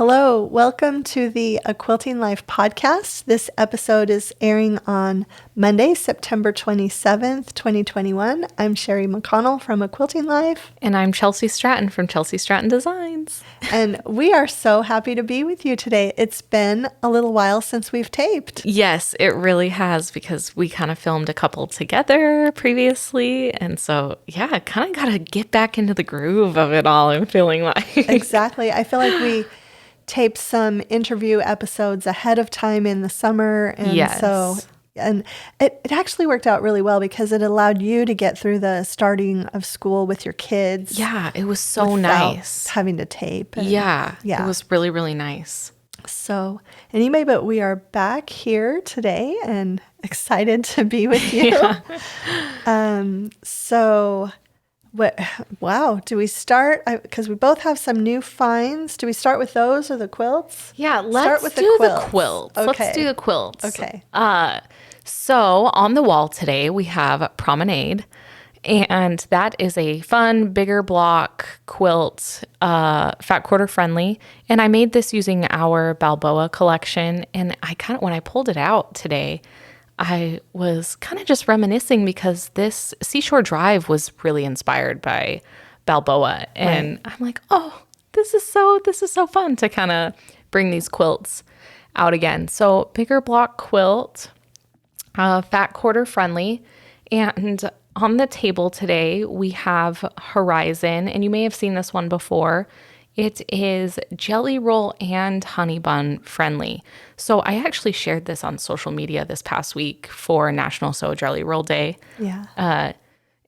Hello, welcome to the A Quilting Life podcast. This episode is airing on Monday, September 27th, 2021. I'm Sherri McConnell from A Quilting Life. And I'm Chelsi Stratton from Chelsi Stratton Designs. And we are so happy to be with you today. It's been a little while since we've taped. Yes, it really has, because we kind of filmed a couple together previously. And so, yeah, kind of got to get back into the groove of it all, I'm feeling like. Exactly. I feel like we taped some interview episodes ahead of time in the summer. And Yes. so it actually worked out really well because it allowed you to get through the starting of school with your kids. Yeah, it was so without nice. having to tape. Yeah, it was really, really nice. So anyway, but we are back here today and excited to be with you. Wow, do we start? Because we both have some new finds. Do we start with those or the quilts? Yeah, Start let's with do the quilts. Okay. Let's do the quilts. Okay. So on the wall today, we have Promenade, and that is a fun, bigger block quilt, fat quarter friendly. And I made this using our Balboa collection. And when I pulled it out today, I was kind of just reminiscing because this Seashore Drive was really inspired by Balboa. And I'm like, oh, this is so fun to kind of bring these quilts out again. So bigger block quilt, fat quarter friendly. And on the table today, we have Horizon, and you may have seen this one before. It is jelly roll and honey bun friendly. So I actually shared this on social media this past week for National Sew Jelly Roll Day. Yeah.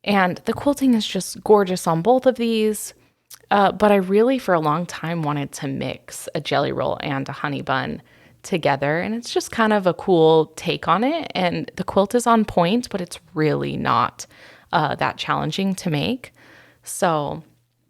And the quilting is just gorgeous on both of these. But I really, for a long time, wanted to mix a jelly roll and a honey bun together. And it's just kind of a cool take on it. And the quilt is on point, but it's really not that challenging to make. So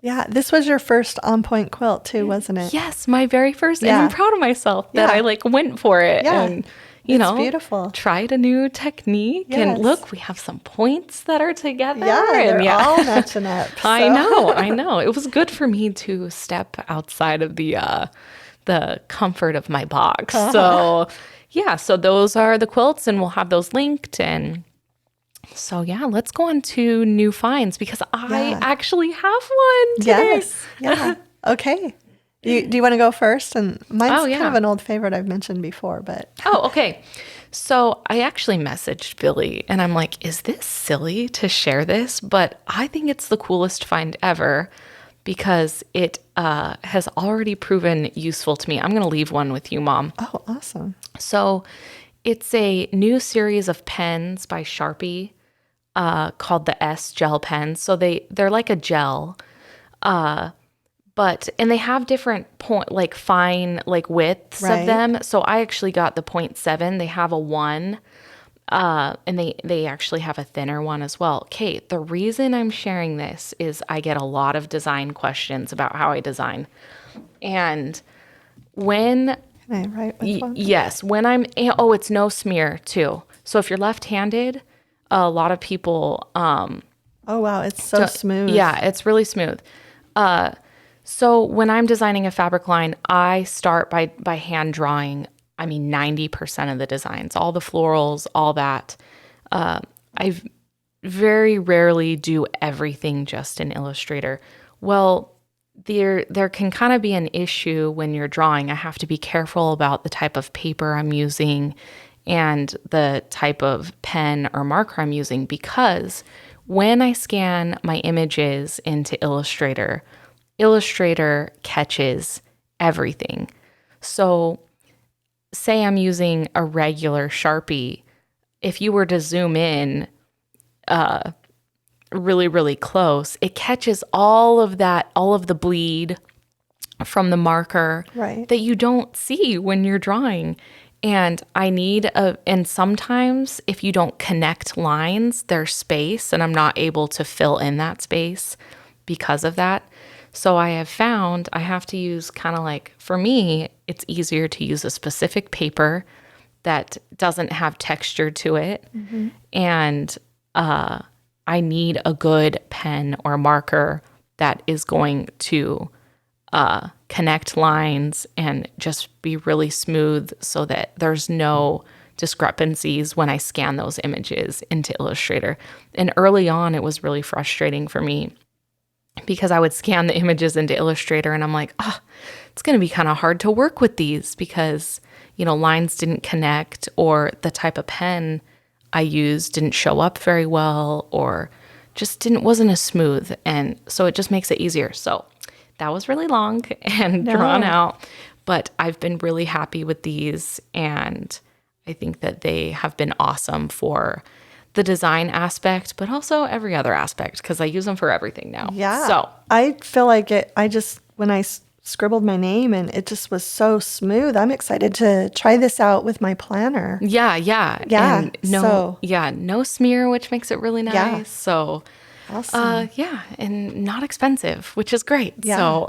Yeah, this was your first on-point quilt too, wasn't it? yes, my very first. Yeah. And I'm proud of myself that I went for it. Yeah. And, It's beautiful. tried a new technique. Yes. And look, we have some points that are together. Yeah, and they're all matching up. I know. It was good for me to step outside of the comfort of my box. So, yeah, so those are the quilts, and we'll have those linked. And so, yeah, let's go on to new finds, because I actually have one today. Yes. Yeah. Okay. Do you want to go first? And mine's kind of an old favorite I've mentioned before, but. Oh, okay. So I actually messaged Billy, and I'm like, is this silly to share this? But I think it's the coolest find ever, because it has already proven useful to me. I'm going to leave one with you, Mom. Oh, awesome. So it's a new series of pens by Sharpie called the S gel pens. So they're like a gel, and they have different fine widths of them. So I actually got the 0.7. They have a 1, and they actually have a thinner one as well. Okay, the reason I'm sharing this is I get a lot of design questions about how I design. And when Can I write with one? yes, when it's no smear too. So if you're left-handed, a lot of people Oh, wow. It's so smooth. Yeah, it's really smooth. So when I'm designing a fabric line, I start by hand drawing, 90% of the designs, all the florals, all that. I very rarely do everything just in Illustrator. Well, there can kind of be an issue when you're drawing. I have to be careful about the type of paper I'm using and the type of pen or marker I'm using, because when I scan my images into Illustrator catches everything. So say I'm using a regular Sharpie, if you were to zoom in really, really close, it catches all of the bleed from the marker that you don't see when you're drawing. And and sometimes if you don't connect lines, there's space, and I'm not able to fill in that space because of that. So I have found I have to use for me, it's easier to use a specific paper that doesn't have texture to it. Mm-hmm. And I need a good pen or marker that is going to connect lines and just be really smooth so that there's no discrepancies when I scan those images into Illustrator. And early on, it was really frustrating for me because I would scan the images into Illustrator and I'm like, oh, it's going to be kind of hard to work with these because, lines didn't connect or the type of pen I used didn't show up very well or just wasn't as smooth. And so it just makes it easier. So that was really long and drawn out, but I've been really happy with these. And I think that they have been awesome for the design aspect, but also every other aspect because I use them for everything now. Yeah. So I feel like when I scribbled my name and it just was so smooth. I'm excited to try this out with my planner. Yeah. Yeah. And no smear, which makes it really nice. Yeah. So awesome. and not expensive, which is great. Yeah. So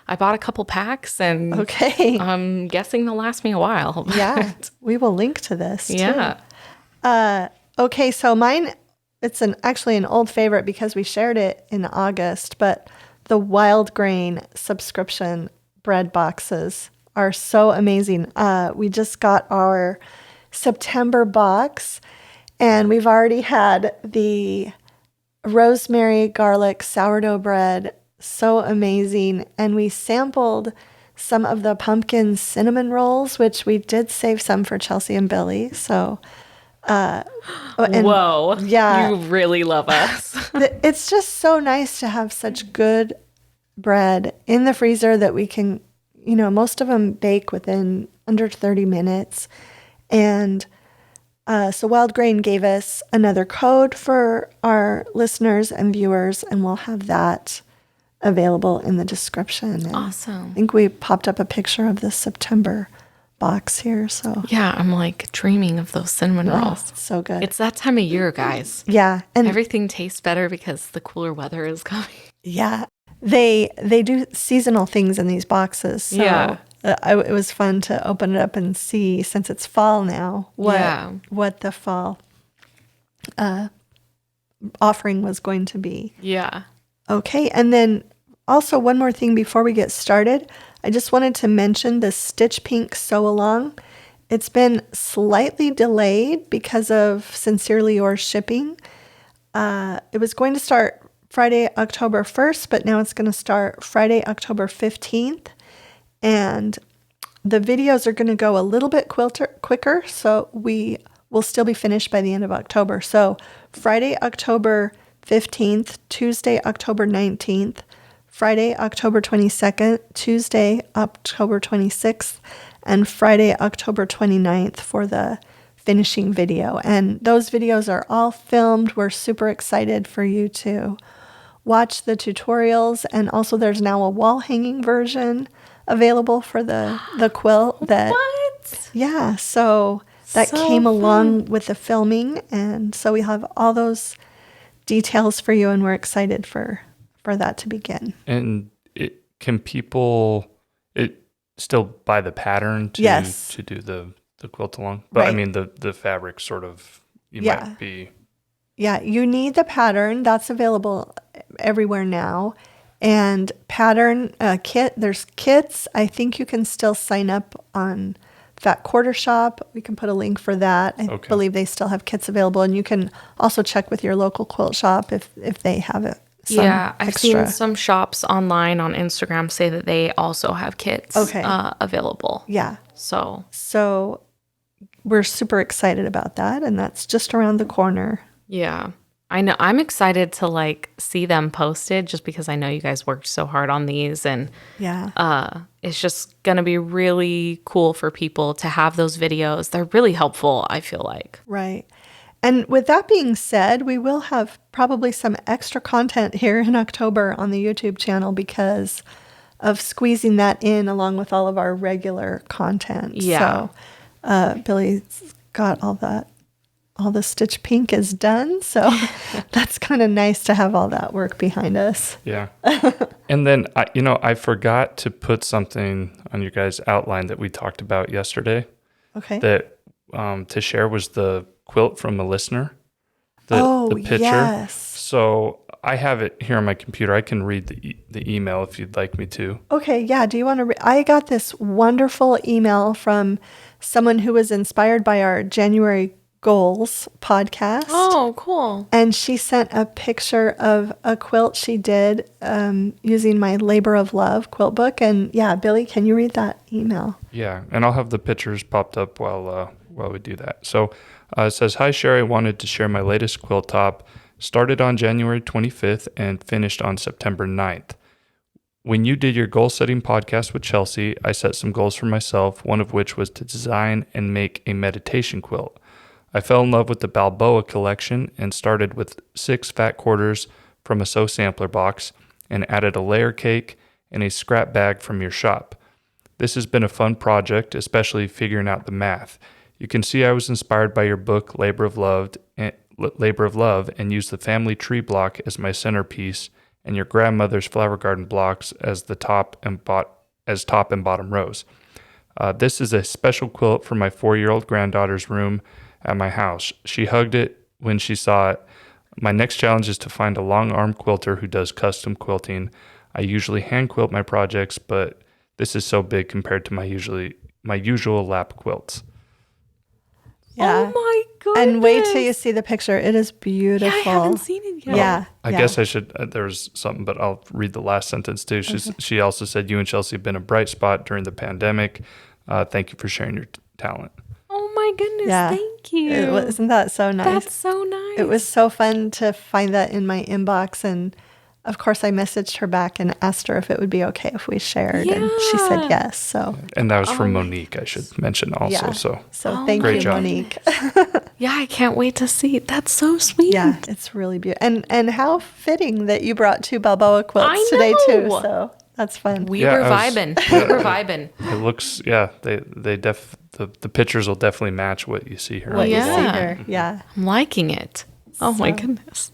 I bought a couple packs and okay. I'm guessing they'll last me a while. Yeah. We will link to this too. Yeah. Okay, so mine, it's actually an old favorite because we shared it in August, but the Wild Grain subscription bread boxes are so amazing. We just got our September box, and we've already had the rosemary garlic sourdough bread, so amazing. And we sampled some of the pumpkin cinnamon rolls, which we did save some for Chelsea and Billy. So, whoa. Yeah. You really love us. It's just so nice to have such good bread in the freezer that we can, most of them bake within under 30 minutes. And so Wild Grain gave us another code for our listeners and viewers, and we'll have that available in the description. And awesome. I think we popped up a picture of the September box here. So yeah, I'm like dreaming of those cinnamon rolls. So good. It's that time of year, guys. Yeah. And everything tastes better because the cooler weather is coming. Yeah. They do seasonal things in these boxes. So yeah. It was fun to open it up and see, since it's fall now, what the fall offering was going to be. Yeah. Okay. And then also one more thing before we get started, I just wanted to mention the Stitch Pink Sew Along. It's been slightly delayed because of Sincerely Yours shipping. It was going to start Friday, October 1st, but now it's going to start Friday, October 15th. And the videos are going to go a little bit quicker, so we will still be finished by the end of October. So Friday, October 15th, Tuesday, October 19th, Friday, October 22nd, Tuesday, October 26th, and Friday, October 29th for the finishing video. And those videos are all filmed. We're super excited for you to watch the tutorials. And also there's now a wall hanging version available for the quilt. What? Yeah, so that came along with the filming. And so we have all those details for you, and we're excited for that to begin. And can people still buy the pattern to do the quilt along? But right. I mean the fabric sort of might be. Yeah, you need the pattern. That's available everywhere now. And pattern kit, there's kits. I think you can still sign up on Fat Quarter Shop. We can put a link for that. I believe they still have kits available. And you can also check with your local quilt shop if they have it. I've seen some shops online on Instagram say that they also have kits available. Yeah. So we're super excited about that, and that's just around the corner. Yeah. I know. I'm excited to see them posted just because I know you guys worked so hard on these, and it's just going to be really cool for people to have those videos. They're really helpful, I feel like. Right. And with that being said, we will have probably some extra content here in October on the YouTube channel because of squeezing that in along with all of our regular content. Yeah. So Billy's got all the Stitch Pink is done. So that's kind of nice to have all that work behind us. Yeah. And then, I forgot to put something on your guys' outline that we talked about yesterday. Okay. That to share was the quilt from a listener. The picture. Yes. So I have it here on my computer. I can read the email if you'd like me to. Okay, yeah. Do you want to? I got this wonderful email from someone who was inspired by our January Goals podcast. Oh, cool. And she sent a picture of a quilt she did using my Labor of Love quilt book. And yeah, Billy, can you read that email? Yeah, and I'll have the pictures popped up while we do that. So it says, "Hi, Sherri. I wanted to share my latest quilt top. Started on January 25th and finished on September 9th. When you did your goal-setting podcast with Chelsi, I set some goals for myself, one of which was to design and make a meditation quilt. I fell in love with the Balboa collection and started with 6 fat quarters from a Sew Sampler box and added a layer cake and a scrap bag from your shop. This has been a fun project, especially figuring out the math. You can see I was inspired by your book, Labor of Love, and used the family tree block as my centerpiece and your grandmother's flower garden blocks as the top and bottom rows. This is a special quilt for my 4-year-old granddaughter's room at my house. She hugged it when she saw it. My next challenge is to find a long arm quilter who does custom quilting. I usually hand quilt my projects, but this is so big compared to my usual lap quilts." Yeah. Oh my goodness. And wait till you see the picture. It is beautiful. Yeah, I haven't seen it yet. Yeah. I guess I should, there's something, but I'll read the last sentence too. She also said, "You and Chelsi have been a bright spot during the pandemic. Thank you for sharing your talent." Oh my goodness. Yeah. Thank you. Isn't that so nice? That's so nice. It was so fun to find that in my inbox. And of course, I messaged her back and asked her if it would be okay if we shared. And she said yes. So, And that was from Monique, I should mention also. yeah. So Thank great you, job. Monique. Yeah, I can't wait to see it. That's so sweet. Yeah, it's really beautiful. And how fitting that you brought 2 Balboa quilts today too. know. So that's fun. We were vibing. We were vibing. It looks, the pictures will definitely match what you see here. What you see Yeah. here. Yeah. I'm liking it. Oh my goodness.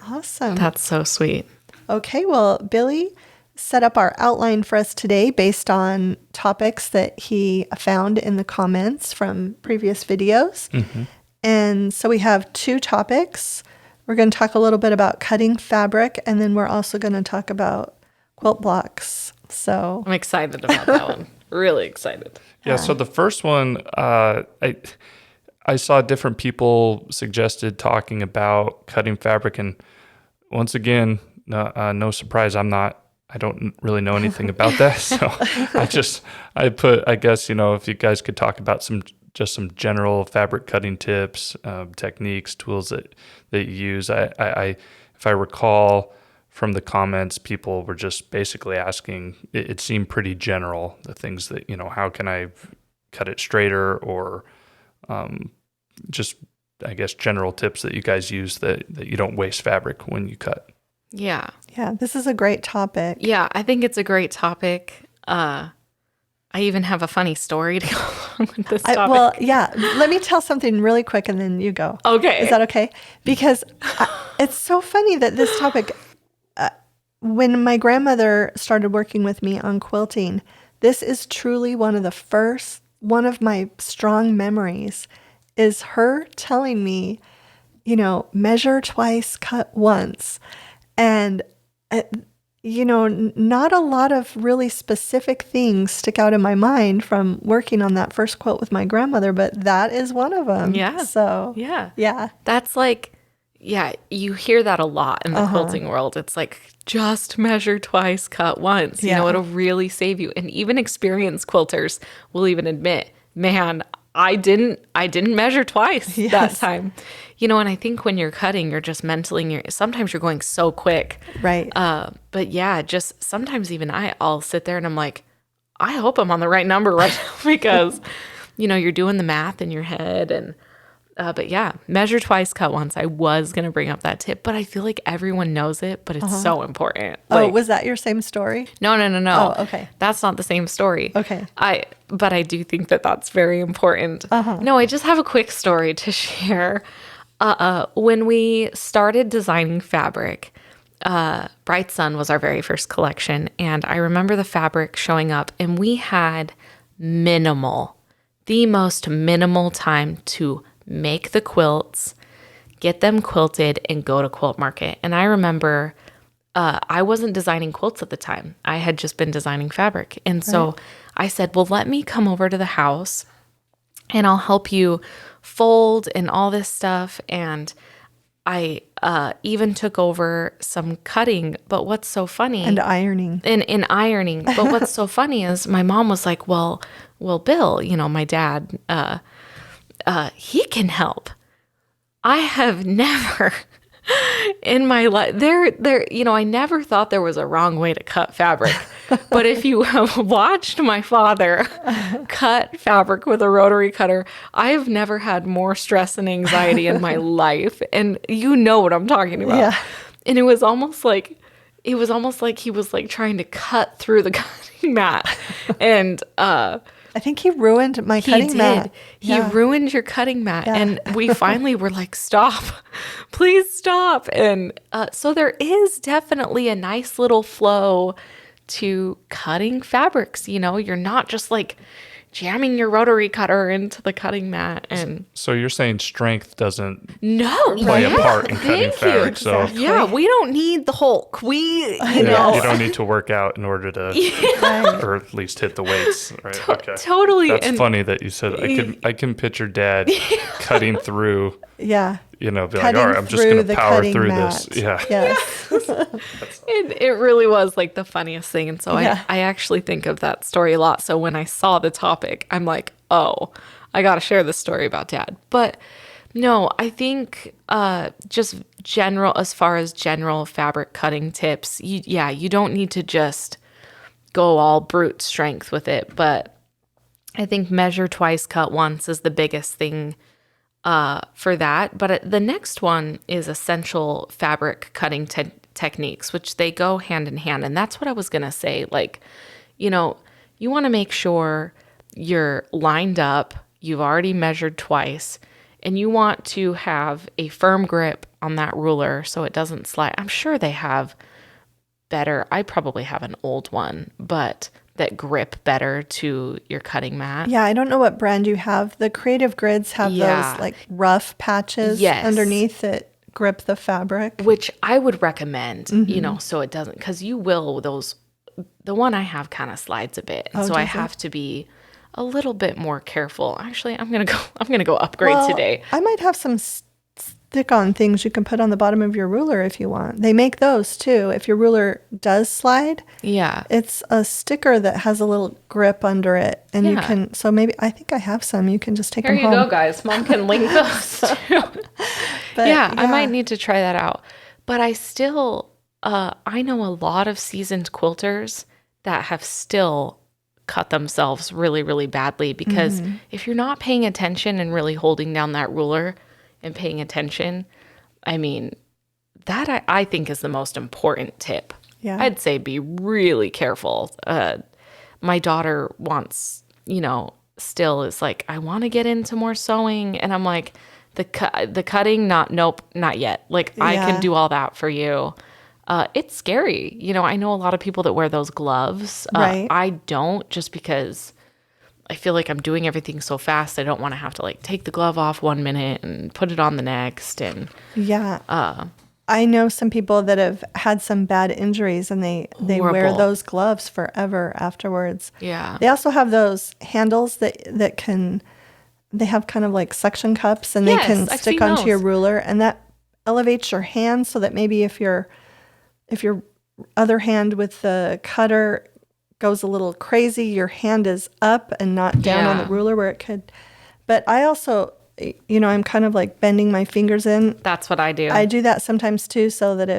Awesome. That's so sweet. Okay, well, Billy set up our outline for us today based on topics that he found in the comments from previous videos. Mm-hmm. And so we have 2 topics. We're going to talk a little bit about cutting fabric, and then we're also going to talk about quilt blocks. So I'm excited about that one. Really excited. Yeah, so the first one, I saw different people suggested talking about cutting fabric, and once again, no surprise, I don't really know anything about that. So I guess, if you guys could talk about some general fabric cutting tips, techniques, tools that you use. If I recall from the comments, people were just basically asking, it seemed pretty general, the things that, how can I cut it straighter, or just, I guess, general tips that you guys use that you don't waste fabric when you cut. Yeah. yeah, this is a great topic. Yeah, I think it's a great topic. I even have a funny story to go along with this topic. Well, yeah, let me tell something really quick and then you go. Okay. Is that okay? Because it's so funny that this topic, when my grandmother started working with me on quilting, this is truly one of my strong memories is her telling me, measure twice, cut once. And, not a lot of really specific things stick out in my mind from working on that first quilt with my grandmother, but that is one of them. Yeah. So, yeah. That's you hear that a lot in the quilting world. It's like, just measure twice, cut once. It'll really save you. And even experienced quilters will even admit, man, I didn't measure twice that time. And I think when you're cutting, you're just mentally, sometimes you're going so quick. Right. But yeah, just sometimes even I'll sit there and I'm like, I hope I'm on the right number right now because, you're doing the math in your head. And, but yeah, measure twice, cut once. I was going to bring up that tip, but I feel like everyone knows it, but it's so important. Was that your same story? No. Oh, okay. That's not the same story. Okay. But I do think that that's very important. No, I just have a quick story to share. When we started designing fabric, Bright Sun was our very first collection. And I remember the fabric showing up and we had the most minimal time to make the quilts, get them quilted, and go to Quilt Market. And I remember I wasn't designing quilts at the time. I had just been designing fabric. And so I said, well, let me come over to the house and I'll help you fold and all this stuff. And I even took over some cutting. But what's so funny? And ironing. In ironing. But what's so funny is my mom was like, well, Bill, my dad, he can help. I have never in my life, I never thought there was a wrong way to cut fabric. But if you have watched my father cut fabric with a rotary cutter, I have never had more stress and anxiety in my life. And you know what I'm talking about. Yeah. And it was almost like he was like trying to cut through the cutting mat. And I think he ruined my cutting mat. He ruined your cutting mat. Yeah. And we finally were like, stop, please stop. And so there is definitely a nice little flow to cutting fabrics. You're not just like jamming your rotary cutter into the cutting mat. And so you're saying strength doesn't play a part in cutting fabric. So yeah, we don't need the Hulk. You don't need to work out in order to, or at least hit the weights. Right? Okay. Totally. That's funny that you said. I can pitcher Dad cutting through. Yeah. Be like, all right, I'm just going to power through this. Yeah. Yes. It really was like the funniest thing. And so I actually think of that story a lot. So when I saw the topic, I'm like, oh, I got to share this story about Dad. But no, I think just as far as general fabric cutting tips, you don't need to just go all brute strength with it. But I think measure twice, cut once is the biggest thing for that. But the next one is essential fabric cutting techniques, which they go hand in hand. And that's what I was going to say. Like, you want to make sure you're lined up, you've already measured twice, and you want to have a firm grip on that ruler so it doesn't slide. I'm sure they have better. I probably have an old one, but that grip better to your cutting mat. Yeah, I don't know what brand you have. The Creative Grids have those like rough patches underneath that grip the fabric. Which I would recommend, so it doesn't, because the one I have kind of slides a bit. And so I have to be a little bit more careful. Actually, I'm going to go upgrade today. I might have some stick-on things you can put on the bottom of your ruler if you want. They make those too. If your ruler does slide, it's a sticker that has a little grip under it, and you can. So maybe I think I have some. You can just take them home. Here you go, guys. Mom can link those too. But I might need to try that out. But I still, I know a lot of seasoned quilters that have still cut themselves really, really badly because if you're not paying attention and really holding down that ruler and paying attention, I mean, that I think is the most important tip. Yeah. I'd say be really careful. My daughter wants, still is like, I want to get into more sewing. And I'm like, the cutting, nope, not yet. Like, I can do all that for you. It's scary. I know a lot of people that wear those gloves. Right. I don't, just because I feel like I'm doing everything so fast. I don't want to have to like take the glove off 1 minute and put it on the next. And I know some people that have had some bad injuries and they wear those gloves forever afterwards. Yeah. They also have those handles that can, they have kind of like suction cups and they can stick onto your ruler, and that elevates your hand so that maybe if your other hand with the cutter goes a little crazy, your hand is up and not down on the ruler where it could. But I also, I'm kind of like bending my fingers in. That's what I do. I do that sometimes too, so that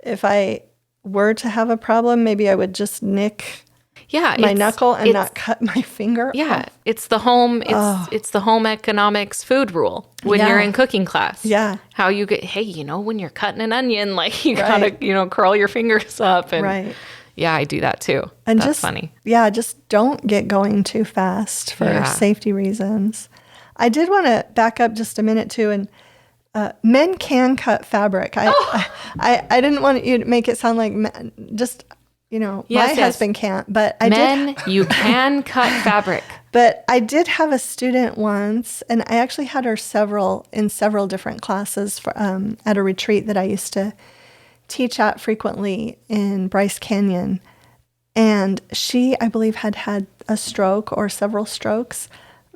if I were to have a problem, maybe I would just nick my knuckle and not cut my finger off. It's the home it's the home economics food rule when you're in cooking class. Yeah. How you get, hey, when you're cutting an onion, like you gotta, curl your fingers up. And yeah, I do that too. And that's just funny. Yeah, just don't get going too fast for safety reasons. I did want to back up just a minute too, and men can cut fabric. I didn't want you to make it sound like my husband can't, but Men, you can cut fabric. But I did have a student once, and I actually had her in several different classes at a retreat that I used to teach at frequently in Bryce Canyon. And she, I believe, had a stroke or several strokes,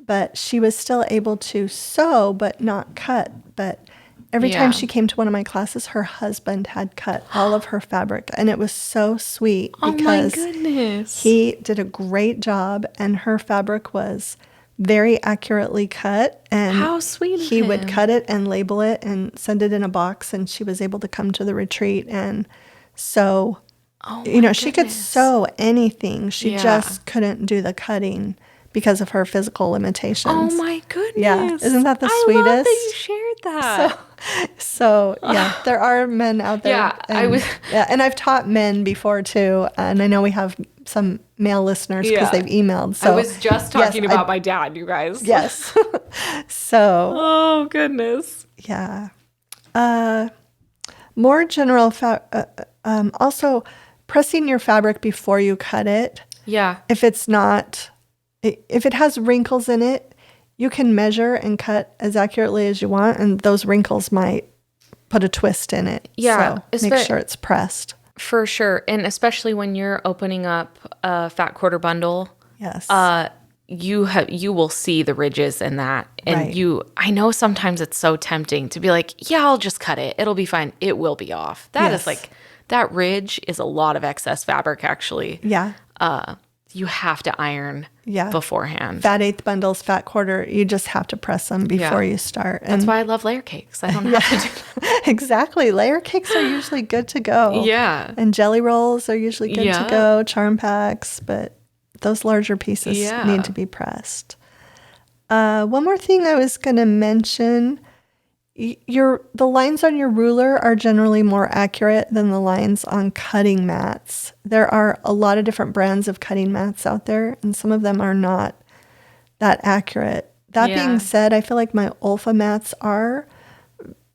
but she was still able to sew but not cut. But every time she came to one of my classes, her husband had cut all of her fabric. And it was so sweet because he did a great job, and her fabric was very accurately cut. And how sweet of he him. would cut it and label it and send it in a box, and she was able to come to the retreat and sew. She could sew anything. She just couldn't do the cutting because of her physical limitations. Oh my goodness. Yeah. Isn't that the sweetest? I love that you shared that. So yeah, there are men out there. Yeah, and I've taught men before too, and I know we have some male listeners because they've emailed. So I was just talking about my dad, you guys. Yes. So. Oh goodness. Yeah. More general. Also, pressing your fabric before you cut it. Yeah. If it has wrinkles in it, you can measure and cut as accurately as you want, and those wrinkles might put a twist in it. Yeah. So make sure it's pressed. For sure. And especially when you're opening up a fat quarter bundle. Yes. You will see the ridges in that. And Right. I know sometimes it's so tempting to be like, yeah, I'll just cut it. It'll be fine. It will be off. That is like, that ridge is a lot of excess fabric actually. Yeah. You have to iron beforehand. Fat eighth bundles, fat quarter, you just have to press them before you start. That's why I love layer cakes. I don't have to do that. Exactly. Layer cakes are usually good to go. Yeah. And jelly rolls are usually good to go, charm packs, but those larger pieces need to be pressed. One more thing I was going to mention, the lines on your ruler are generally more accurate than the lines on cutting mats. There are a lot of different brands of cutting mats out there, and some of them are not that accurate. That being said, I feel like my Olfa mats are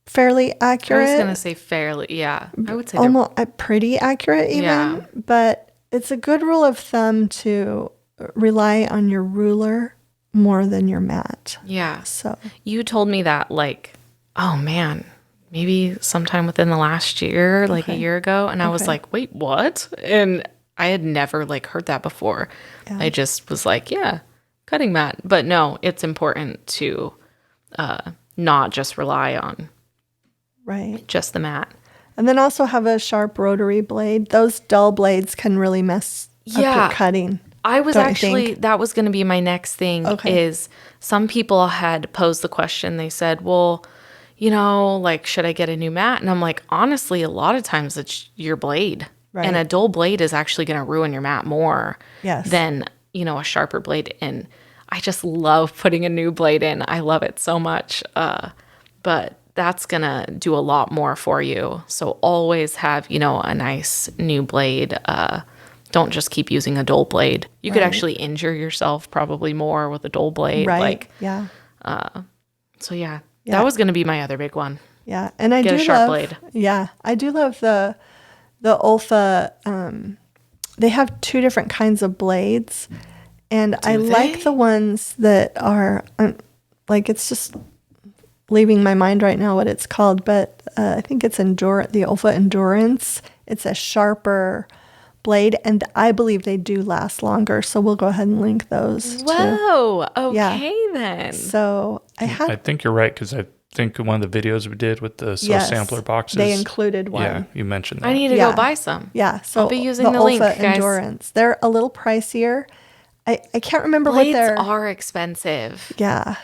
fairly accurate. I was going to say fairly, yeah. I would say almost pretty accurate even, but it's a good rule of thumb to rely on your ruler more than your mat. Yeah. So you told me that like, oh man, maybe sometime within the last year, like a year ago. And I was like, wait, what? And I had never like heard that before. Yeah. I just was like, yeah, cutting mat. But no, it's important to not just rely on just the mat. And then also have a sharp rotary blade. Those dull blades can really mess up your cutting. I was that was going to be my next thing is some people had posed the question. They said, well, like, should I get a new mat? And I'm like, honestly, a lot of times it's your blade. Right. And a dull blade is actually going to ruin your mat more than, a sharper blade. And I just love putting a new blade in. I love it so much. But that's going to do a lot more for you. So always have, a nice new blade. Don't just keep using a dull blade. You could actually injure yourself probably more with a dull blade. Right. So that was going to be my other big one. Yeah. And I Get do a sharp love, blade. Yeah. I do love the Olfa. They have two different kinds of blades. And I like the ones that are it's just leaving my mind right now what it's called, but I think it's the Olfa Endurance. It's a sharper blade, and I believe they do last longer. So we'll go ahead and link those. Whoa. Okay, then. So I think you're right, because I think one of the videos we did with the sampler boxes, they included one. Yeah, you mentioned that. I need to go buy some. Yeah, so I'll be using the link, Olfa guys. Endurance. They're a little pricier. I can't remember Blades what they're. are expensive. Yeah.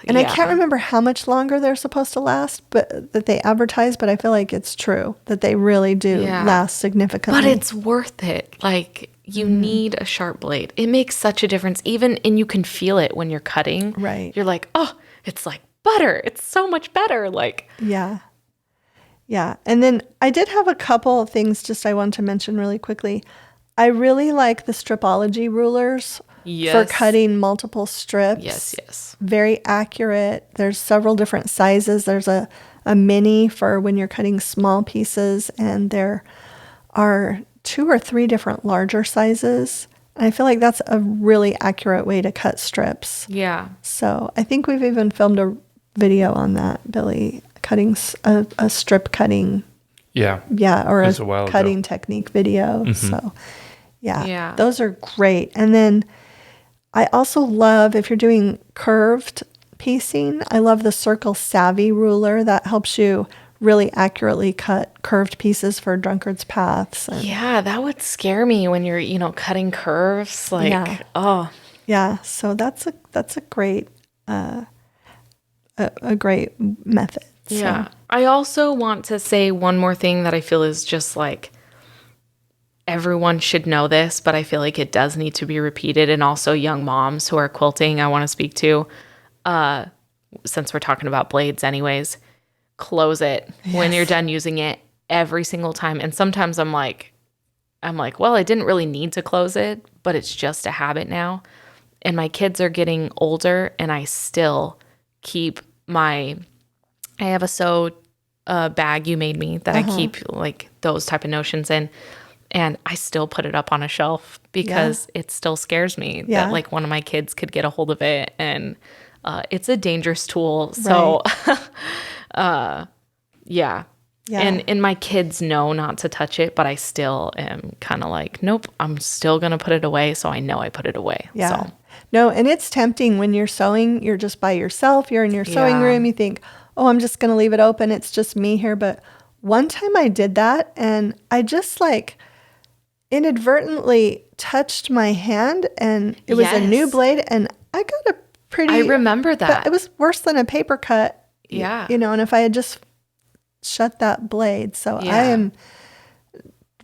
And I can't remember how much longer they're supposed to last, but that they advertise, but I feel like it's true that they really do last significantly. But it's worth it. Like, you need a sharp blade. It makes such a difference. And you can feel it when you're cutting. Right. You're like, oh, it's like butter. It's so much better. Like, yeah. And then I did have a couple of things I wanted to mention really quickly. I really like the Stripology rulers for cutting multiple strips. Yes. Very accurate. There's several different sizes. There's a mini for when you're cutting small pieces, and there are 2 or 3 different larger sizes. And I feel like that's a really accurate way to cut strips. Yeah. So I think we've even filmed a video on that, Billy, cutting a strip cutting. Yeah. Yeah, or was a while cutting ago. technique video. Mm-hmm. So Yeah. those are great. And then I also love, if you're doing curved piecing, I love the Circle Savvy ruler that helps you really accurately cut curved pieces for drunkard's paths. And Yeah, that would scare me when you're, cutting curves. Like, Yeah. oh, yeah, so that's a great a great method. So. yeah. I also want to say one more thing that I feel is just like everyone should know this, but I feel like it does need to be repeated. And also young moms who are quilting, I want to speak to, since we're talking about blades anyways, close it when you're done using it every single time. And sometimes I'm like, well, I didn't really need to close it, but it's just a habit now. And my kids are getting older and I still keep I have a sew bag you made me that I keep like those type of notions in. And I still put it up on a shelf because it still scares me that like one of my kids could get a hold of it. And it's a dangerous tool. So, yeah. And my kids know not to touch it, but I still am kind of like, nope, I'm still going to put it away. So I know I put it away. Yeah. So. No, and it's tempting when you're sewing, you're just by yourself, you're in your sewing room, you think, oh, I'm just going to leave it open. It's just me here. But one time I did that and I just like inadvertently touched my hand and it was a new blade and I got a pretty... I remember that. It was worse than a paper cut. Yeah. And if I had just shut that blade. So I am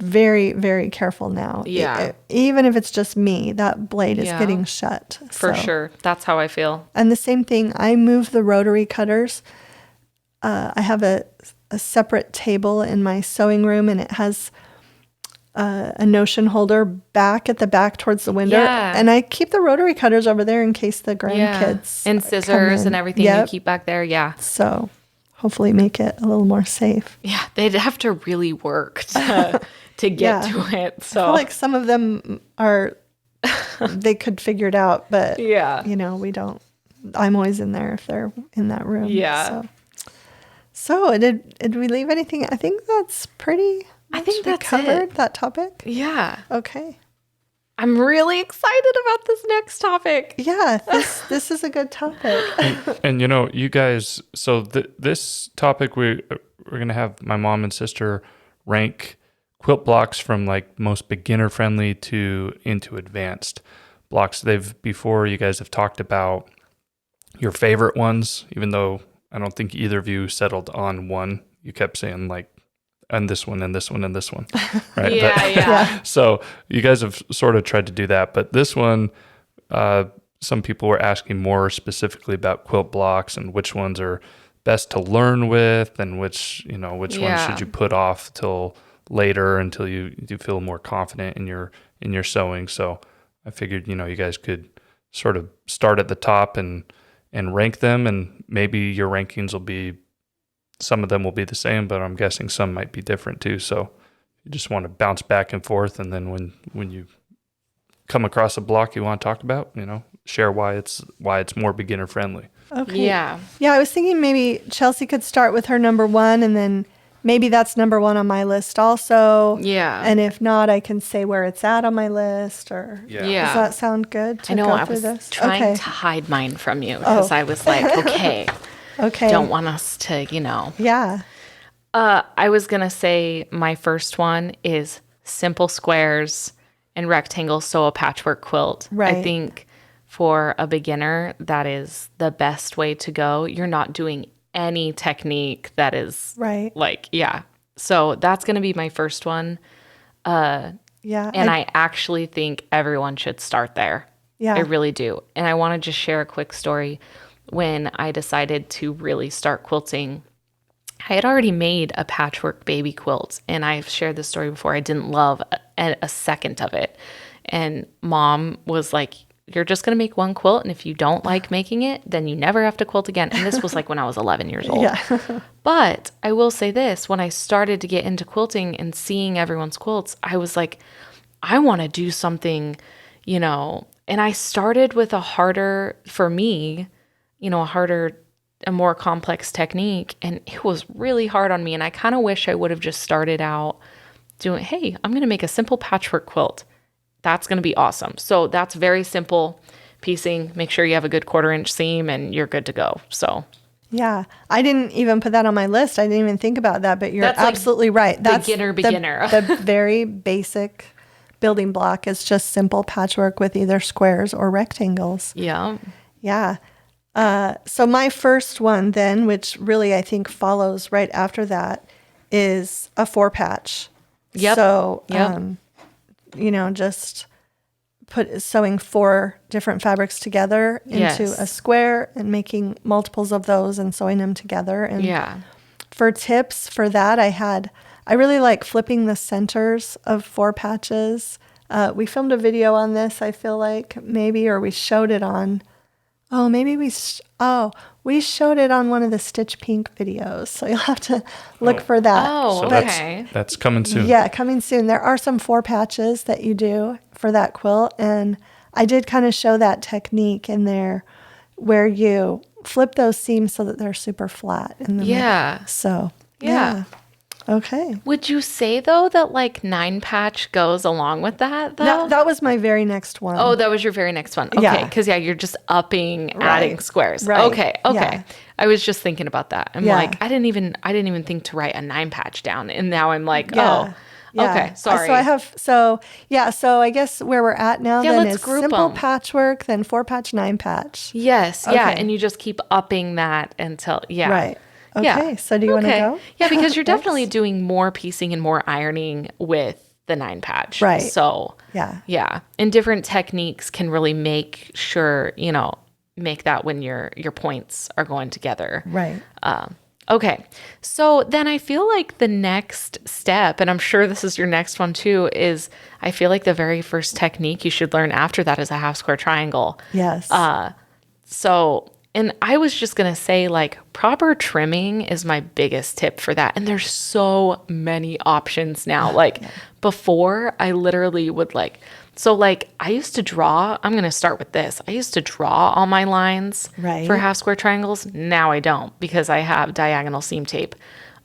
very, very careful now. Yeah. Even if it's just me, that blade is getting shut. For sure. That's how I feel. And the same thing, I move the rotary cutters. I have a separate table in my sewing room and it has a notion holder back at the back towards the window. Yeah. And I keep the rotary cutters over there in case the grandkids and scissors and everything you keep back there. Yeah. So hopefully make it a little more safe. Yeah. They'd have to really work to get to it. So I feel like some of them they could figure it out, but we don't. I'm always in there if they're in that room. Yeah. So did we leave anything? I think that's pretty. I think that's covered that topic. Yeah. Okay. I'm really excited about this next topic. Yeah, this is a good topic. And you guys, so this topic we're gonna have my mom and sister rank quilt blocks from like most beginner friendly to into advanced blocks. Before you guys have talked about your favorite ones, even though I don't think either of you settled on one. You kept saying like, and this one, and this one, and this one, right? Yeah. So you guys have sort of tried to do that, but this one, some people were asking more specifically about quilt blocks and which ones are best to learn with, and which ones should you put off till later until you feel more confident in your sewing. So I figured you guys could sort of start at the top and rank them, and maybe your rankings will be. Some of them will be the same, but I'm guessing some might be different too. So you just want to bounce back and forth. And then when you come across a block you want to talk about, share why it's more beginner friendly. Okay. Yeah. Yeah, I was thinking maybe Chelsea could start with her number one and then maybe that's number one on my list also. Yeah. And if not, I can say where it's at on my list or Yeah. does that sound good to I know. go I through was this? trying to hide mine from you because I was like, okay. Okay. Don't want us to, Yeah. I was going to say my first one is simple squares and rectangles, sew a patchwork quilt. Right. I think for a beginner, that is the best way to go. You're not doing any technique that is So that's going to be my first one. Yeah. And I actually think everyone should start there. Yeah. I really do. And I want to just share a quick story. When I decided to really start quilting, I had already made a patchwork baby quilt, and I've shared this story before. I didn't love a second of it. And Mom was like, you're just going to make one quilt, and if you don't like making it, then you never have to quilt again. And this was like when I was 11 years old. Yeah. But I will say this, when I started to get into quilting and seeing everyone's quilts, I was like, I want to do something and I started with for me, a more complex technique. And it was really hard on me. And I kind of wish I would have just started out doing, hey, I'm going to make a simple patchwork quilt. That's going to be awesome. So that's very simple piecing. Make sure you have a good 1/4-inch seam and you're good to go. So yeah, I didn't even put that on my list. I didn't even think about that, but you're That's like absolutely right. That's beginner. The very basic building block is just simple patchwork with either squares or rectangles. Yeah. Yeah. So my first one then, which really I think follows right after that, is a 4-patch. Yep. So, Yep. Just sewing 4 different fabrics together into Yes. a square and making multiples of those and sewing them together. And Yeah. for tips for that, I really like flipping the centers of 4 patches. We filmed a video on this, I feel like, maybe, or we showed it on, we showed it on one of the Stitch Pink videos. So you'll have to look for that. Oh, So okay. that's coming soon. Yeah, coming soon. There are some 4 patches that you do for that quilt. And I did kind of show that technique in there where you flip those seams so that they're super flat in the Yeah. middle. So, Yeah. Okay. Would you say, though, that like 9-patch goes along with that, though? That was my very next one. Oh, that was your very next one. Okay. Yeah. Because, you're just upping, adding squares. Right. Okay. Yeah. I was just thinking about that. I'm Yeah. like, I didn't even think to write a 9-patch down. And now I'm like, Yeah. okay. Sorry. So I guess where we're at now then let's is group simple 'em. patchwork, then 4-patch, 9-patch. Yes. Yeah. Okay. And you just keep upping that until, yeah. Right. Okay. Yeah. So do you want to go? Yeah, because you're Next? definitely doing more piecing and more ironing with the 9-patch. Right. So, Yeah. yeah. And different techniques can really make sure, make that when your points are going together. Right. Okay. So then I feel like the next step, and I'm sure this is your next one too, is I feel like the very first technique you should learn after that is a half square triangle. Yes. And I was just going to say, like, proper trimming is my biggest tip for that. And there's so many options now. Like, before, I literally would I used to draw. I'm going to start with this. I used to draw all my lines Right. for half square triangles. Now I don't because I have diagonal seam tape.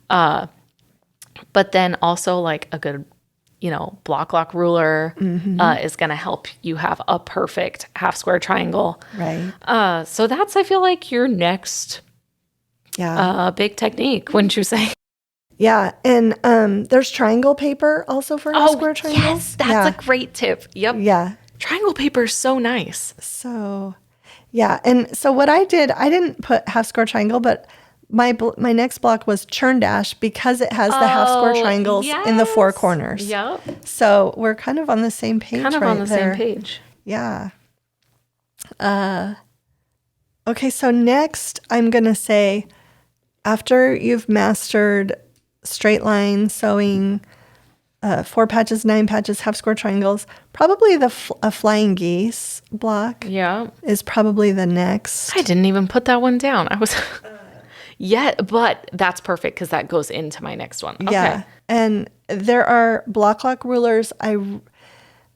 But then also, like, a good block lock ruler is going to help you have a perfect half square triangle. Right. So that's, I feel like, your next big technique, wouldn't you say? Yeah. And there's triangle paper also for square triangles. Yes, that's a great tip. Yep. Yeah. Triangle paper is so nice. So, yeah. And so what I didn't put half square triangle, but my next block was churn dash because it has the half square triangles in the 4 corners. Yep. So we're kind of on the same page Kind of right on the there. same page. Yeah. Okay, so next I'm going to say after you've mastered straight line sewing, 4 patches, 9 patches, half square triangles, probably a flying geese block Yeah. is probably the next. I didn't even put that one down. I was... but that's perfect because that goes into my next one. Okay. Yeah. And there are block lock rulers.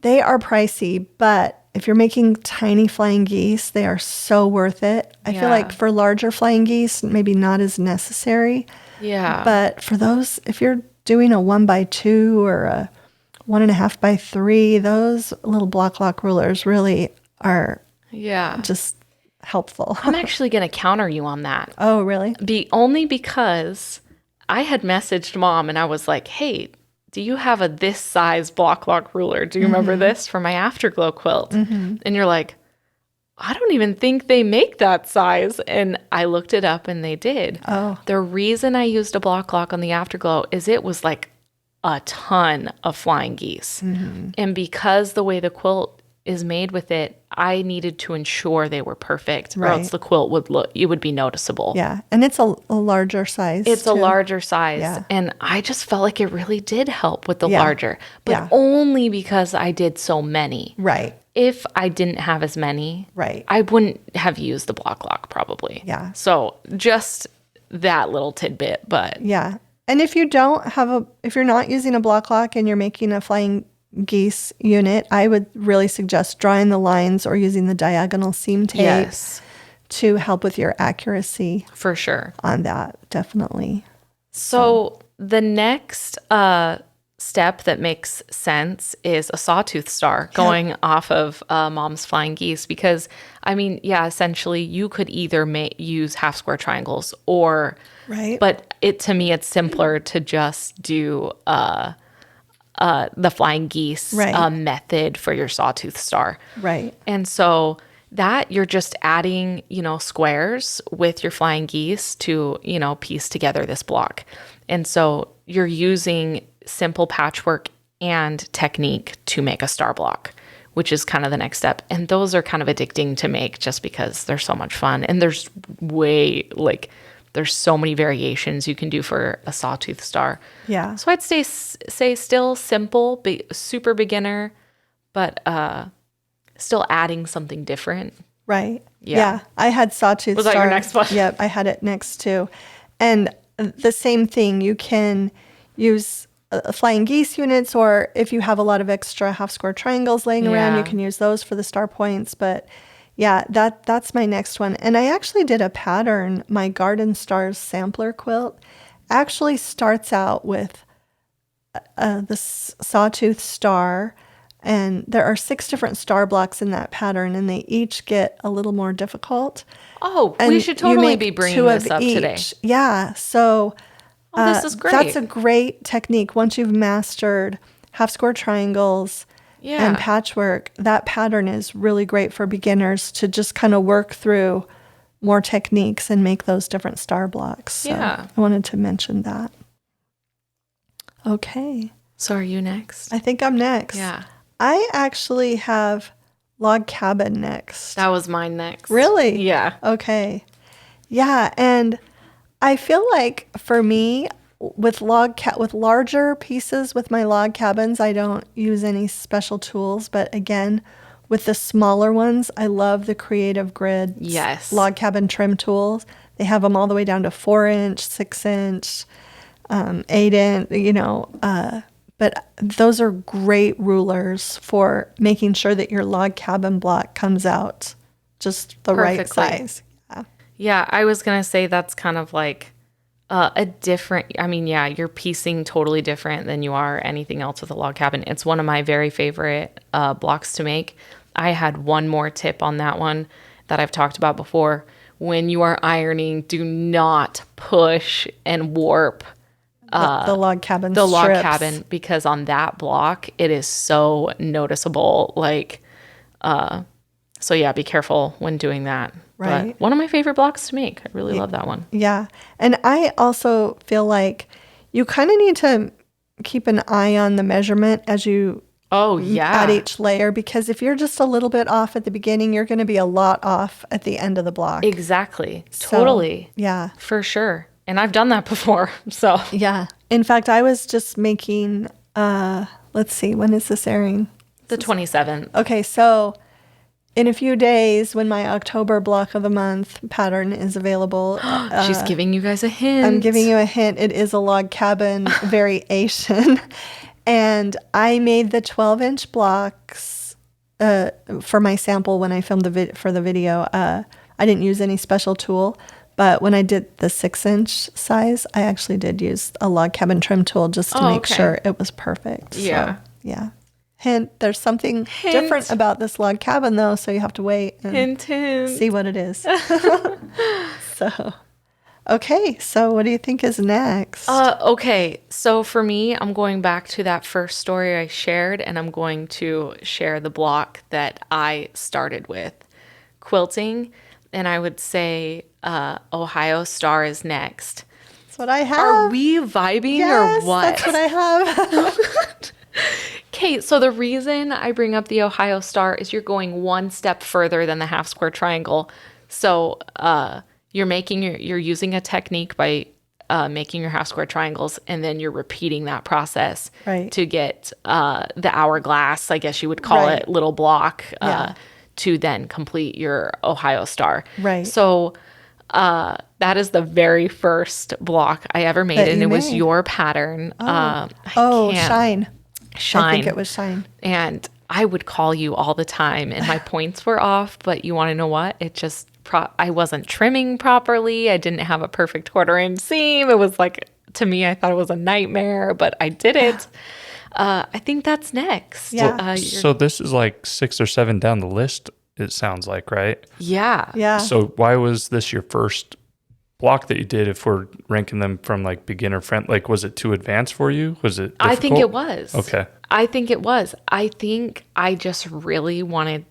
They are pricey, but if you're making tiny flying geese, they are so worth it. I feel like for larger flying geese, maybe not as necessary. Yeah. But for those, if you're doing a 1x2 or a 1.5x3, those little block lock rulers really are just helpful. I'm actually going to counter you on that. Oh, really? Only because I had messaged Mom and I was like, hey, do you have a this size block lock ruler? Do you remember this for my Afterglow quilt? And you're like, I don't even think they make that size. And I looked it up and they did. Oh. The reason I used a block lock on the Afterglow is it was like a ton of flying geese. And because the way the quilt is made with it, I needed to ensure they were perfect or else the quilt would be noticeable. Yeah. And it's a larger size. It's a too. larger size. Yeah. And I just felt like it really did help with the larger, but only because I did so many. Right. If I didn't have as many, Right. I wouldn't have used the block lock probably. Yeah. So just that little tidbit, but Yeah. And if you don't have if you're not using a block lock and you're making a flying geese unit, I would really suggest drawing the lines or using the diagonal seam tape Yes, to help with your accuracy for sure. on that, definitely. So the next step that makes sense is a sawtooth star going off of Mom's Flying Geese, because I mean, yeah, essentially you could either use half square triangles or, Right. but to me it's simpler to just do the Flying Geese Right. method for your sawtooth star. Right. And so that you're just adding, squares with your Flying Geese to, piece together this block. And so you're using simple patchwork and technique to make a star block, which is kind of the next step. And those are kind of addicting to make just because they're so much fun. And there's there's so many variations you can do for a sawtooth star. Yeah. So I'd say still simple, super beginner, but still adding something different. Right. Yeah. Yeah. I had sawtooth Was that star. your next one? Yep. I had it next too. And the same thing, you can use flying geese units, or if you have a lot of extra half square triangles laying around, you Yeah. can use those for the star points. But yeah, that's my next one. And I actually did a pattern. My Garden Stars sampler quilt actually starts out with the sawtooth star, and there are 6 different star blocks in that pattern, and they each get a little more difficult. Oh, And we should you totally make be bringing 2 this of up each. today. Yeah, so Oh, this is great. that's a great technique. Once you've mastered half square triangles Yeah. and patchwork, that pattern is really great for beginners to just kind of work through more techniques and make those different star blocks. So Yeah. I wanted to mention that. Okay. So are you next? I think I'm next. Yeah. I actually have log cabin next. That was mine next. Really? Yeah. Okay. Yeah, and I feel like for me, with with larger pieces with my log cabins, I don't use any special tools. But again, with the smaller ones, I love the Creative Grid Yes. log cabin trim tools. They have them all the way down to 4-inch, 6-inch, 8-inch. But those are great rulers for making sure that your log cabin block comes out just the right Perfectly. size. Yeah. Yeah, I was going to say that's kind of like a different, I mean, yeah, you're piecing totally different than you are anything else with a log cabin. It's one of my very favorite blocks to make. I had one more tip on that one that I've talked about before. When you are ironing, do not push and warp The log cabin the log strips. cabin, because on that block it is so noticeable. So yeah, be careful when doing that. Right. But one of my favorite blocks to make. I really love that one. Yeah. And I also feel like you kind of need to keep an eye on the measurement as you Oh yeah. add each layer, because if you're just a little bit off at the beginning, you're going to be a lot off at the end of the block. Exactly. So, Totally. Yeah. For sure. And I've done that before. So Yeah. In fact, I was just making, let's see, when is this airing? the 27th. Okay, so in a few days, when my October block of the month pattern is available, She's giving you guys a hint. I'm giving you a hint. It is a log cabin variation. And I made the 12-inch blocks for my sample when I filmed for the video. I didn't use any special tool. But when I did the 6-inch size, I actually did use a log cabin trim tool just to make okay. sure it was perfect. Yeah. So, yeah. Hint, there's something different about this log cabin, though, so you have to wait and Hint, hint. see what it is. So, okay. So what do you think is next? Okay, so for me, I'm going back to that first story I shared, and I'm going to share the block that I started with, quilting, and I would say Ohio Star is next. That's what I have. Are we vibing Yes, or what? that's what I have. Okay, so the reason I bring up the Ohio Star is you're going one step further than the half square triangle. So you're using a technique by making your half square triangles, and then you're repeating that process Right. to get the hourglass, I guess you would call Right. it, little block Yeah. to then complete your Ohio Star. Right. So that is the very first block I ever made, That and you it was made. your pattern. I Oh, can't- shine. Shine. I think it was Shine. And I would call you all the time and my points were off, but you want to know what? It just, I wasn't trimming properly. I didn't have a perfect 1/4 inch seam. It was like, to me, I thought it was a nightmare, but I did it. I think that's next. Yeah. So this is like 6 or 7 down the list, it sounds like, right? Yeah. Yeah. So why was this your first block that you did if we're ranking them from like beginner friend? Like, was it too advanced for you? Was it difficult? I think it was. Okay. I think it was. I think I just really wanted,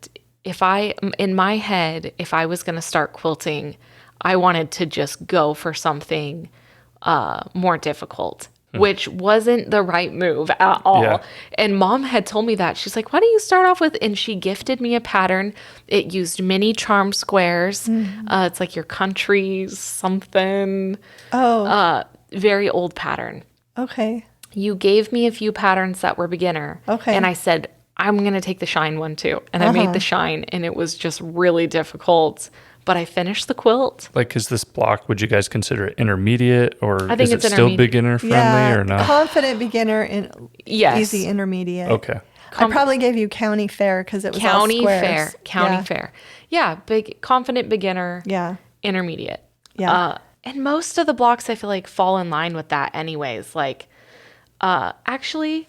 in my head, if I was going to start quilting, I wanted to just go for something more difficult, which wasn't the right move at all. Yeah. And Mom had told me that. She's like, why don't you start off with, and she gifted me a pattern. It used mini charm squares. It's like your country's something. Oh, Very old pattern. okay. You gave me a few patterns that were beginner. Okay. And I said, I'm going to take the Shine one too. And I made the Shine, and it was just really difficult. But I finished the quilt. Like, is this block, would you guys consider it intermediate, or I think is it it's still intermediate. beginner friendly Yeah, or not? confident beginner and Yes. easy intermediate. Okay. I probably gave you county fair because it was all County squares. fair. County Yeah. fair. Yeah. Big, confident beginner. Yeah. Intermediate. Yeah. And most of the blocks I feel like fall in line with that anyways. Like, actually,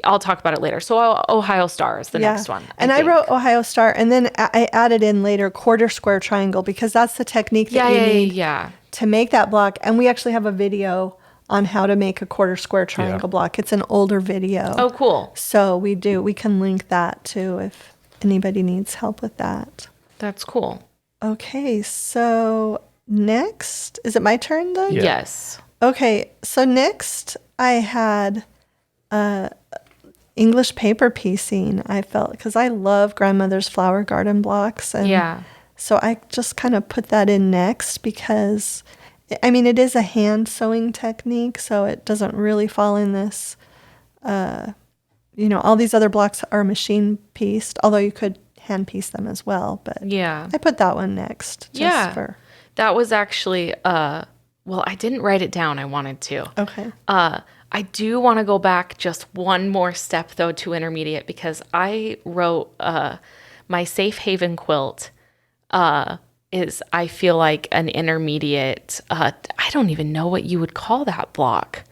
I'll talk about it later. So Ohio Star is the next one. And I wrote Ohio Star, and then I added in later 1/4 square triangle because that's the technique that you need to make that block. And we actually have a video on how to make a 1/4 square triangle block. It's an older video. Oh, cool. So we can link that too if anybody needs help with that. That's cool. Okay, so next, is it my turn then? Yeah. Yes. Okay, so next I had English paper piecing. I felt because I love grandmother's flower garden blocks, and so I just kind of put that in next because, I mean, it is a hand sewing technique, so it doesn't really fall in this. All these other blocks are machine pieced, although you could hand piece them as well. But Yeah. I put that one next. That was actually, well, I didn't write it down. I wanted to. Okay. I do want to go back just one more step, though, to intermediate, because I wrote my Safe Haven quilt is, I feel like, an intermediate. I don't even know what you would call that block.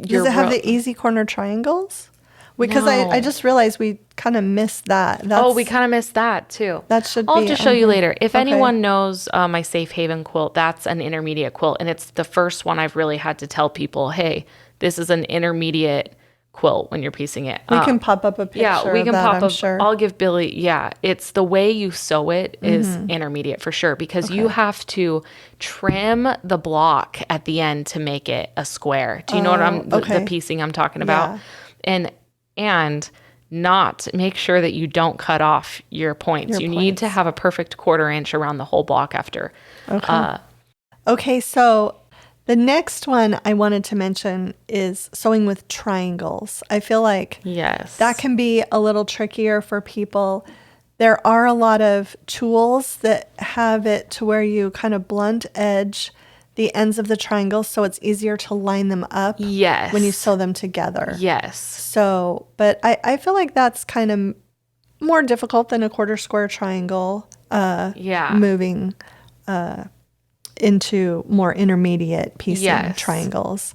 Does it have the easy corner triangles? Because No. I just realized we kind of missed that. We kind of missed that, too. That should I'll be just show you later. If Okay. anyone knows my Safe Haven quilt, that's an intermediate quilt. And it's the first one I've really had to tell people, hey, this is an intermediate quilt when you're piecing it. We can pop up a picture we can of that, pop I'm up. sure. I'll give Billy, it's the way you sew it is intermediate for sure, because you have to trim the block at the end to make it a square. Do you know what the piecing I'm talking about? And not make sure that you don't cut off your points. You need to have a perfect 1/4 inch around the whole block after. Okay, so the next one I wanted to mention is sewing with triangles. I feel like that can be a little trickier for people. There are a lot of tools that have it to where you kind of blunt edge the ends of the triangles so it's easier to line them up when you sew them together. So, but I feel like that's kind of more difficult than a 1/4 square triangle moving into more intermediate piecing triangles.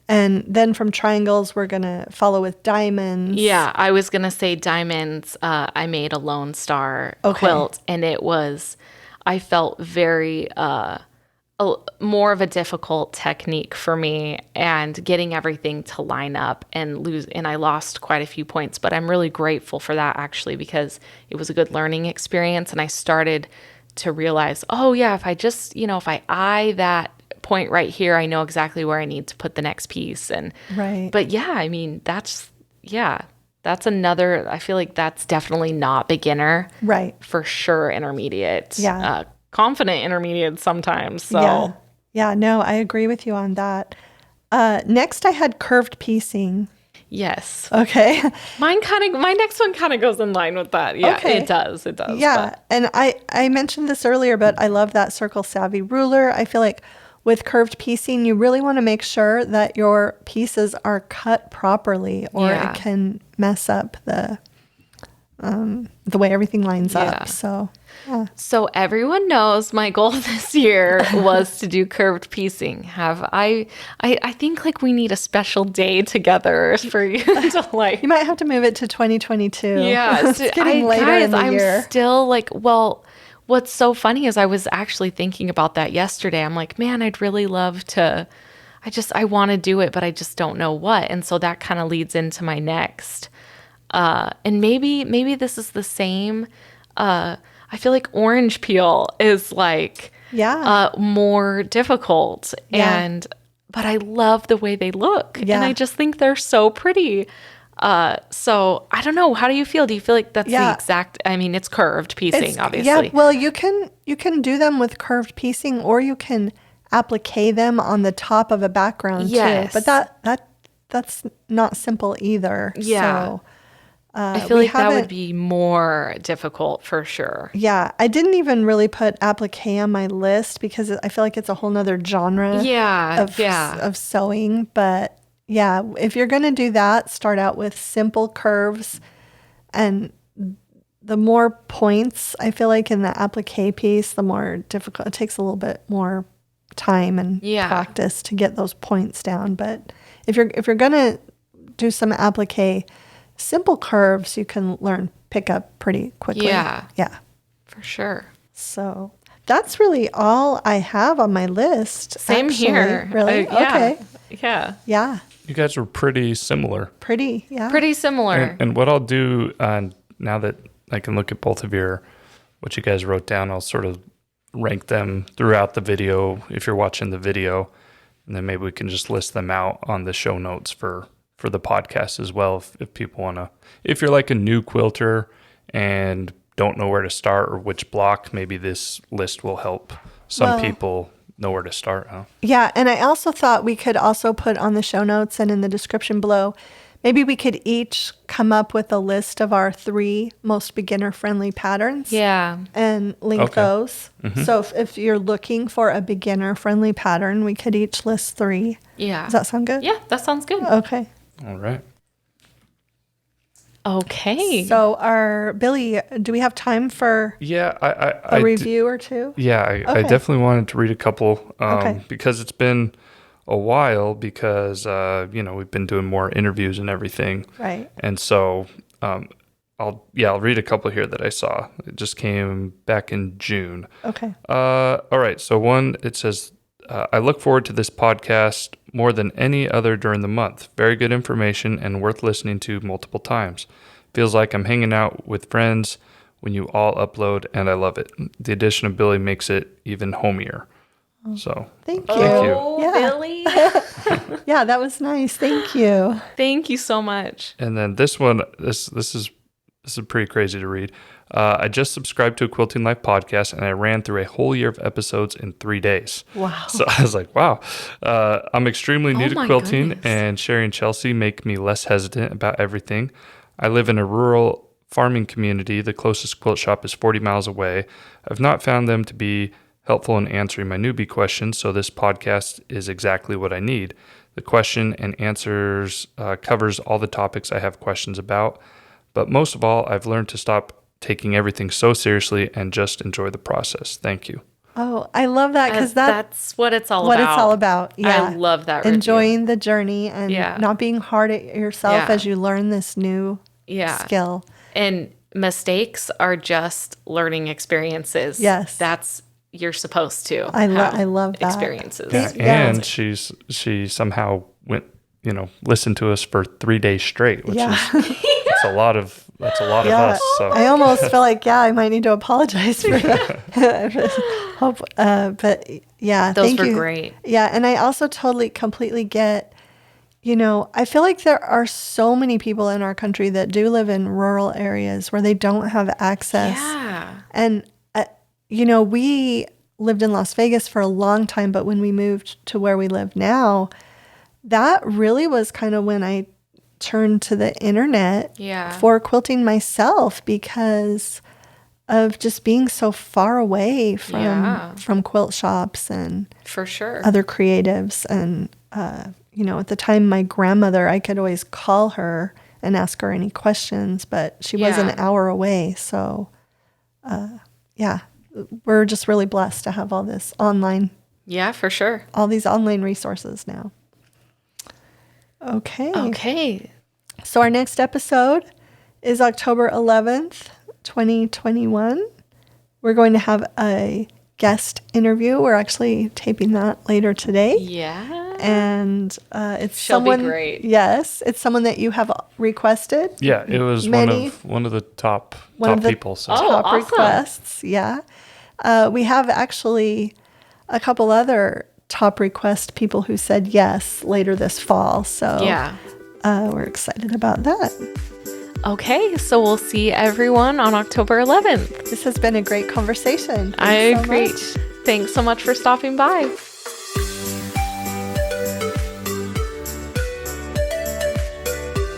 And then from triangles, we're going to follow with diamonds. Yeah, I was going to say diamonds. I made a Lone Star quilt, and I felt very, more of a difficult technique for me, and getting everything to line up and I lost quite a few points, but I'm really grateful for that actually, because it was a good learning experience. And I started to realize, if I just, if I eye that point right here, I know exactly where I need to put the next piece. And but I mean, that's another, I feel like that's definitely not beginner, for sure. Intermediate, confident intermediate sometimes. So no, I agree with you on that. Next I had curved piecing. Yes. Okay. My next one kind of goes in line with that. Yeah, it does. Yeah. And I mentioned this earlier, but I love that Circle Savvy ruler. I feel like with curved piecing, you really want to make sure that your pieces are cut properly, or it can mess up the way everything lines up. So, yeah. So everyone knows my goal this year was to do curved piecing. I think like we need a special day together for you to like. You might have to move it to 2022. Yeah, It's getting later in the year. I'm still like, well, what's so funny is I was actually thinking about that yesterday. I'm like, man, I'd really love to. I want to do it, but I just don't know what. And so that kind of leads into my next. And maybe this is the same. I feel like orange peel is like more difficult, but I love the way they look, and I just think they're so pretty. So I don't know. How do you feel? Do you feel like that's the exact? I mean, it's curved piecing, obviously. Yeah. Well, you can do them with curved piecing, or you can applique them on the top of a background too. But that's not simple either. Yeah. So, I feel like that would be more difficult for sure. Yeah. I didn't even really put applique on my list because I feel like it's a whole nother genre of sewing. But yeah, if you're going to do that, start out with simple curves, and the more points I feel like in the applique piece, the more difficult. It takes a little bit more time and practice to get those points down. But if you're going to do some applique, simple curves you can pick up pretty quickly. Yeah, for sure. So that's really all I have on my list. Same here. Really? Okay. Yeah. You guys were pretty similar. Pretty similar. And what I'll do now that I can look at both of what you guys wrote down, I'll sort of rank them throughout the video if you're watching the video, and then maybe we can just list them out on the show notes for the podcast as well. If people want to, if you're like a new quilter and don't know where to start or which block, maybe this list will help some people know where to start. Huh? Yeah. And I also thought we could also put on the show notes and in the description below, maybe we could each come up with a list of our 3 most beginner friendly patterns. Yeah. And link those. Mm-hmm. So if you're looking for a beginner friendly pattern, we could each list 3. Yeah. Does that sound good? Yeah, that sounds good. Okay. All right. Okay. So Billy, do we have time for a review or two? Yeah, I definitely wanted to read a couple because it's been a while because, we've been doing more interviews and everything. Right. And so I'll read a couple here that I saw. It just came back in June. Okay. All right. So one, it says, I look forward to this podcast more than any other during the month. Very good information and worth listening to multiple times. Feels like I'm hanging out with friends when you all upload, and I love it. The addition of Billy makes it even homier. So thank you. Yeah. Billy. Yeah, that was nice. Thank you. Thank you so much. And then this one, this is pretty crazy to read. I just subscribed to a Quilting Life podcast, and I ran through a whole year of episodes in 3 days. Wow. So I was like, wow. I'm extremely new to quilting, and Sherri and Chelsi make me less hesitant about everything. I live in a rural farming community. The closest quilt shop is 40 miles away. I've not found them to be helpful in answering my newbie questions, so this podcast is exactly what I need. The question and answers covers all the topics I have questions about, but most of all, I've learned to stop taking everything so seriously and just enjoy the process. Thank you. Oh, I love that because that's what it's all about. Yeah. I love that. Enjoying the journey and not being hard at yourself as you learn this new skill. And mistakes are just learning experiences. Yes. You're supposed to. I love that. Experiences. Yeah. And she somehow went, listened to us for 3 days straight, which is that's a lot of us. So. I almost feel like I might need to apologize for that. But yeah, those were great. Yeah, and I also completely get. I feel like there are so many people in our country that do live in rural areas where they don't have access. Yeah. And we lived in Las Vegas for a long time, but when we moved to where we live now, that really was kind of when I turned to the internet for quilting myself, because of just being so far away from Yeah. from quilt shops and For sure. other creatives. And at the time, my grandmother, I could always call her and ask her any questions, but she was an Yeah. hour away. So we're just really blessed to have all these online resources now. Okay. So our next episode is October 11th, 2021. We're going to have a guest interview. We're actually taping that later today. Yeah. And it's She'll be someone. great. Yes, it's someone that you have requested. Yeah, it was one of the top people. So. Top awesome. requests. Yeah, we have actually a couple other top request people who said yes later this fall. So Yeah. we're excited about that. Okay, so we'll see everyone on October 11th. This has been a great conversation. I Thanks so agree. much. Thanks so much for stopping by.